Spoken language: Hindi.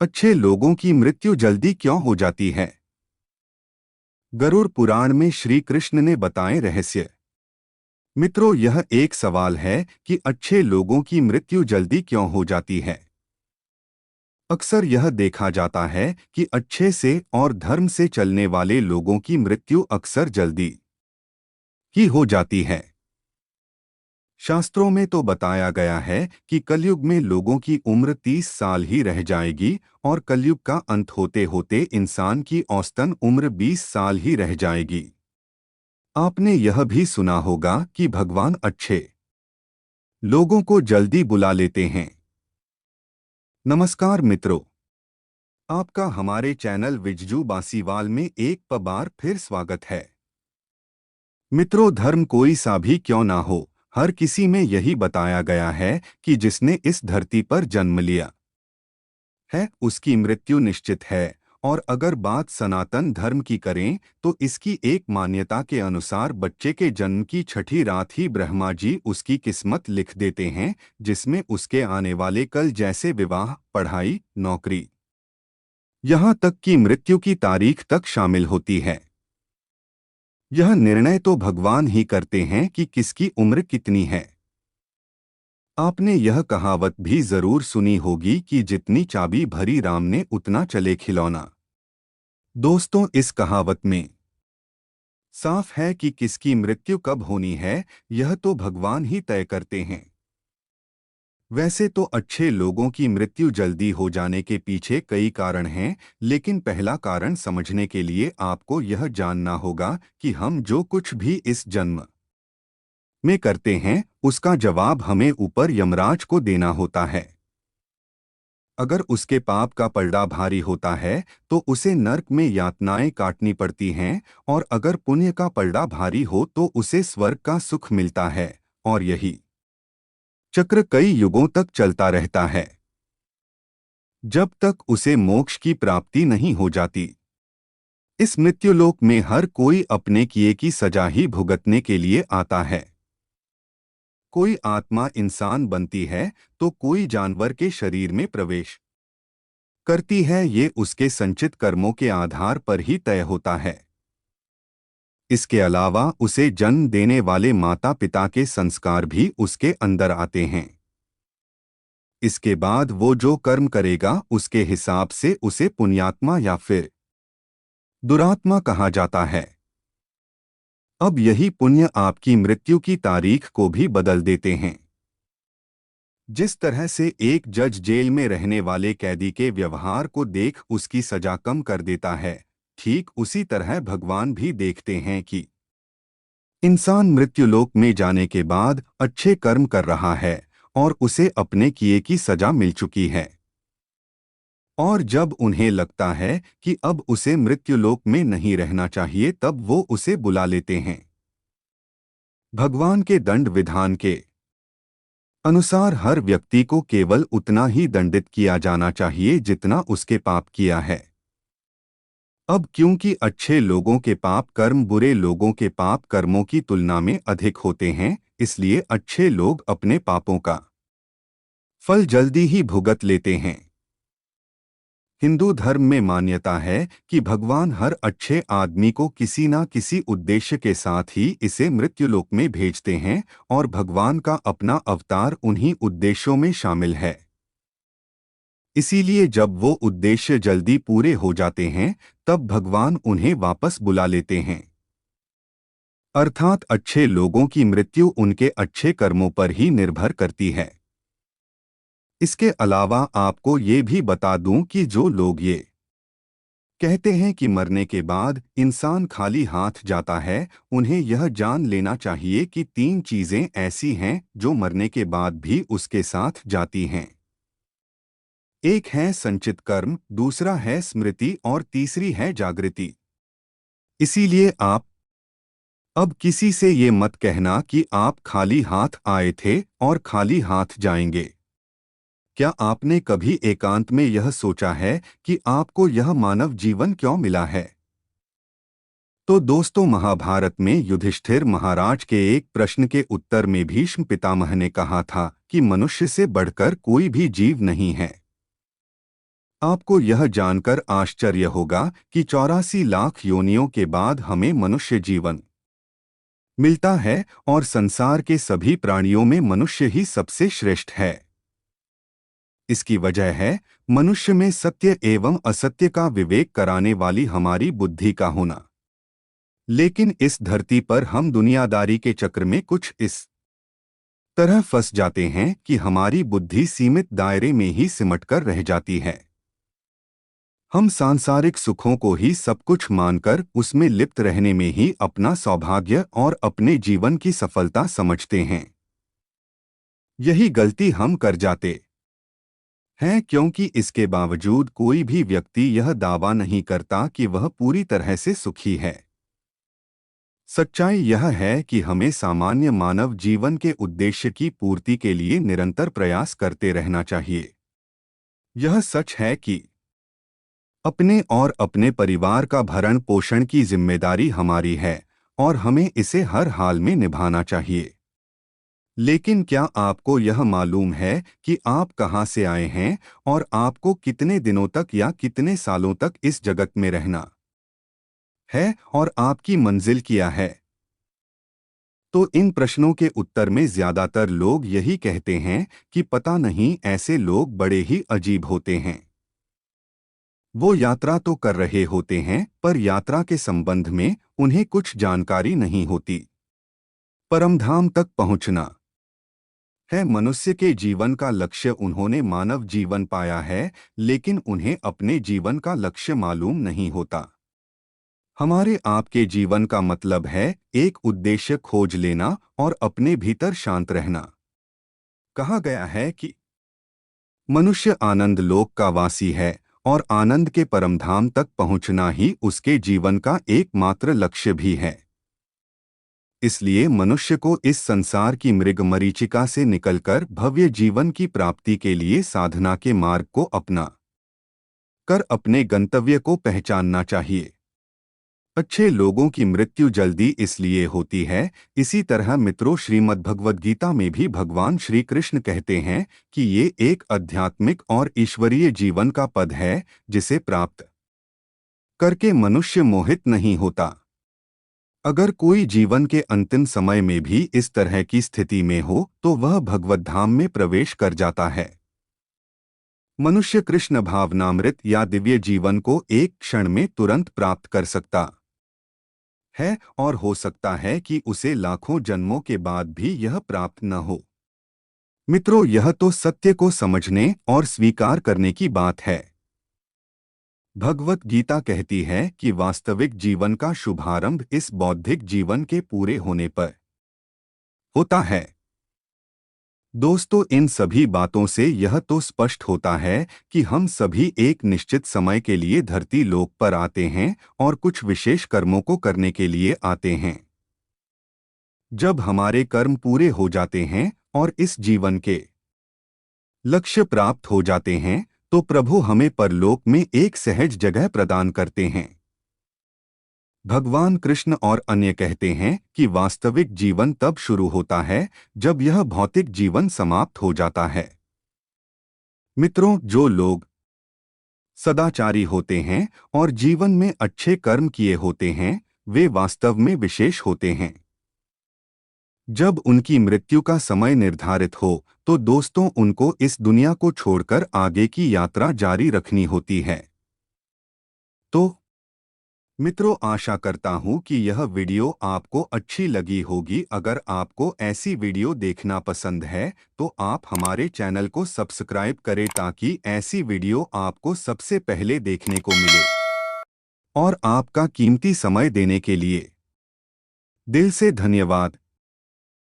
अच्छे लोगों की मृत्यु जल्दी क्यों हो जाती है? गरुड़ पुराण में श्री कृष्ण ने बताए रहस्य। मित्रों, यह एक सवाल है कि अच्छे लोगों की मृत्यु जल्दी क्यों हो जाती है। अक्सर यह देखा जाता है कि अच्छे से और धर्म से चलने वाले लोगों की मृत्यु अक्सर जल्दी ही हो जाती है। शास्त्रों में तो बताया गया है कि कलयुग में लोगों की उम्र 30 साल ही रह जाएगी और कलयुग का अंत होते होते इंसान की औसतन उम्र 20 साल ही रह जाएगी। आपने यह भी सुना होगा कि भगवान अच्छे लोगों को जल्दी बुला लेते हैं। नमस्कार मित्रों, आपका हमारे चैनल विजजू बासीवाल में एक बार फिर स्वागत है। मित्रों, धर्म कोई सा भी क्यों ना हो, हर किसी में यही बताया गया है कि जिसने इस धरती पर जन्म लिया है उसकी मृत्यु निश्चित है। और अगर बात सनातन धर्म की करें तो इसकी एक मान्यता के अनुसार बच्चे के जन्म की छठी रात ही ब्रह्मा जी उसकी किस्मत लिख देते हैं, जिसमें उसके आने वाले कल जैसे विवाह, पढ़ाई, नौकरी, यहाँ तक कि मृत्यु की तारीख तक शामिल होती है। यह निर्णय तो भगवान ही करते हैं कि किसकी उम्र कितनी है। आपने यह कहावत भी जरूर सुनी होगी कि जितनी चाबी भरी राम ने उतना चले खिलौना। दोस्तों, इस कहावत में साफ है कि किसकी मृत्यु कब होनी है, यह तो भगवान ही तय करते हैं। वैसे तो अच्छे लोगों की मृत्यु जल्दी हो जाने के पीछे कई कारण हैं, लेकिन पहला कारण समझने के लिए आपको यह जानना होगा कि हम जो कुछ भी इस जन्म में करते हैं उसका जवाब हमें ऊपर यमराज को देना होता है। अगर उसके पाप का पलड़ा भारी होता है तो उसे नर्क में यातनाएं काटनी पड़ती हैं, और अगर पुण्य का पलड़ा भारी हो तो उसे स्वर्ग का सुख मिलता है। और यही चक्र कई युगों तक चलता रहता है, जब तक उसे मोक्ष की प्राप्ति नहीं हो जाती। इस मृत्युलोक में हर कोई अपने किए की सजा ही भुगतने के लिए आता है। कोई आत्मा इंसान बनती है तो कोई जानवर के शरीर में प्रवेश करती है, ये उसके संचित कर्मों के आधार पर ही तय होता है। इसके अलावा उसे जन्म देने वाले माता पिता के संस्कार भी उसके अंदर आते हैं। इसके बाद वो जो कर्म करेगा उसके हिसाब से उसे पुण्यात्मा या फिर दुरात्मा कहा जाता है। अब यही पुण्य आपकी मृत्यु की तारीख को भी बदल देते हैं। जिस तरह से एक जज जेल में रहने वाले कैदी के व्यवहार को देख उसकी सजा कम कर देता है, ठीक उसी तरह भगवान भी देखते हैं कि इंसान मृत्युलोक में जाने के बाद अच्छे कर्म कर रहा है और उसे अपने किए की सजा मिल चुकी है। और जब उन्हें लगता है कि अब उसे मृत्युलोक में नहीं रहना चाहिए, तब वो उसे बुला लेते हैं। भगवान के दंड विधान के अनुसार हर व्यक्ति को केवल उतना ही दंडित किया जाना चाहिए जितना उसके पाप किया है। अब क्योंकि अच्छे लोगों के पाप कर्म बुरे लोगों के पाप कर्मों की तुलना में अधिक होते हैं, इसलिए अच्छे लोग अपने पापों का फल जल्दी ही भुगत लेते हैं। हिंदू धर्म में मान्यता है कि भगवान हर अच्छे आदमी को किसी न किसी उद्देश्य के साथ ही इसे मृत्युलोक में भेजते हैं, और भगवान का अपना अवतार उन्हीं उद्देश्यों में शामिल है। इसीलिए जब वो उद्देश्य जल्दी पूरे हो जाते हैं तब भगवान उन्हें वापस बुला लेते हैं। अर्थात अच्छे लोगों की मृत्यु उनके अच्छे कर्मों पर ही निर्भर करती है। इसके अलावा आपको ये भी बता दूं कि जो लोग ये कहते हैं कि मरने के बाद इंसान खाली हाथ जाता है, उन्हें यह जान लेना चाहिए कि 3 चीजें ऐसी हैं जो मरने के बाद भी उसके साथ जाती हैं। एक है संचित कर्म, दूसरा है स्मृति और तीसरी है जागृति। इसीलिए आप अब किसी से ये मत कहना कि आप खाली हाथ आए थे और खाली हाथ जाएंगे। क्या आपने कभी एकांत में यह सोचा है कि आपको यह मानव जीवन क्यों मिला है? तो दोस्तों, महाभारत में युधिष्ठिर महाराज के एक प्रश्न के उत्तर में भीष्म पितामह ने कहा था कि मनुष्य से बढ़कर कोई भी जीव नहीं है। आपको यह जानकर आश्चर्य होगा कि 84 लाख योनियों के बाद हमें मनुष्य जीवन मिलता है और संसार के सभी प्राणियों में मनुष्य ही सबसे श्रेष्ठ है। इसकी वजह है मनुष्य में सत्य एवं असत्य का विवेक कराने वाली हमारी बुद्धि का होना। लेकिन इस धरती पर हम दुनियादारी के चक्र में कुछ इस तरह फंस जाते हैं कि हमारी बुद्धि सीमित दायरे में ही सिमटकर रह जाती है। हम सांसारिक सुखों को ही सब कुछ मानकर उसमें लिप्त रहने में ही अपना सौभाग्य और अपने जीवन की सफलता समझते हैं। यही गलती हम कर जाते हैं, क्योंकि इसके बावजूद कोई भी व्यक्ति यह दावा नहीं करता कि वह पूरी तरह से सुखी है। सच्चाई यह है कि हमें सामान्य मानव जीवन के उद्देश्य की पूर्ति के लिए निरंतर प्रयास करते रहना चाहिए। यह सच है कि अपने और अपने परिवार का भरण पोषण की जिम्मेदारी हमारी है और हमें इसे हर हाल में निभाना चाहिए। लेकिन क्या आपको यह मालूम है कि आप कहां से आए हैं और आपको कितने दिनों तक या कितने सालों तक इस जगत में रहना है और आपकी मंजिल क्या है? तो इन प्रश्नों के उत्तर में ज्यादातर लोग यही कहते हैं कि पता नहीं, ऐसे लोग बड़े ही अजीब होते हैं। वो यात्रा तो कर रहे होते हैं पर यात्रा के संबंध में उन्हें कुछ जानकारी नहीं होती। परमधाम तक पहुंचना है मनुष्य के जीवन का लक्ष्य। उन्होंने मानव जीवन पाया है लेकिन उन्हें अपने जीवन का लक्ष्य मालूम नहीं होता। हमारे आपके जीवन का मतलब है एक उद्देश्य खोज लेना और अपने भीतर शांत रहना। कहा गया है कि मनुष्य आनंद लोक का वासी है और आनंद के परमधाम तक पहुंचना ही उसके जीवन का एकमात्र लक्ष्य भी है। इसलिए मनुष्य को इस संसार की मृग मरीचिका से निकलकर भव्य जीवन की प्राप्ति के लिए साधना के मार्ग को अपना कर अपने गंतव्य को पहचानना चाहिए। अच्छे लोगों की मृत्यु जल्दी इसलिए होती है। इसी तरह मित्रों, श्रीमद्भगवद्गीता में भी भगवान श्री कृष्ण कहते हैं कि ये एक आध्यात्मिक और ईश्वरीय जीवन का पद है जिसे प्राप्त करके मनुष्य मोहित नहीं होता। अगर कोई जीवन के अंतिम समय में भी इस तरह की स्थिति में हो तो वह भगवद्धाम में प्रवेश कर जाता है। मनुष्य कृष्ण भावनामृत या दिव्य जीवन को एक क्षण में तुरंत प्राप्त कर सकता है और हो सकता है कि उसे लाखों जन्मों के बाद भी यह प्राप्त न हो। मित्रों, यह तो सत्य को समझने और स्वीकार करने की बात है। भगवत गीता कहती है कि वास्तविक जीवन का शुभारंभ इस बौद्धिक जीवन के पूरे होने पर होता है। दोस्तों, इन सभी बातों से यह तो स्पष्ट होता है कि हम सभी एक निश्चित समय के लिए धरती लोक पर आते हैं और कुछ विशेष कर्मों को करने के लिए आते हैं। जब हमारे कर्म पूरे हो जाते हैं और इस जीवन के लक्ष्य प्राप्त हो जाते हैं तो प्रभु हमें परलोक में एक सहज जगह प्रदान करते हैं। भगवान कृष्ण और अन्य कहते हैं कि वास्तविक जीवन तब शुरू होता है जब यह भौतिक जीवन समाप्त हो जाता है। मित्रों, जो लोग सदाचारी होते हैं और जीवन में अच्छे कर्म किए होते हैं वे वास्तव में विशेष होते हैं। जब उनकी मृत्यु का समय निर्धारित हो तो दोस्तों उनको इस दुनिया को छोड़कर आगे की यात्रा जारी रखनी होती है। तो मित्रों, आशा करता हूं कि यह वीडियो आपको अच्छी लगी होगी। अगर आपको ऐसी वीडियो देखना पसंद है तो आप हमारे चैनल को सब्सक्राइब करें ताकि ऐसी वीडियो आपको सबसे पहले देखने को मिले। और आपका कीमती समय देने के लिए दिल से धन्यवाद।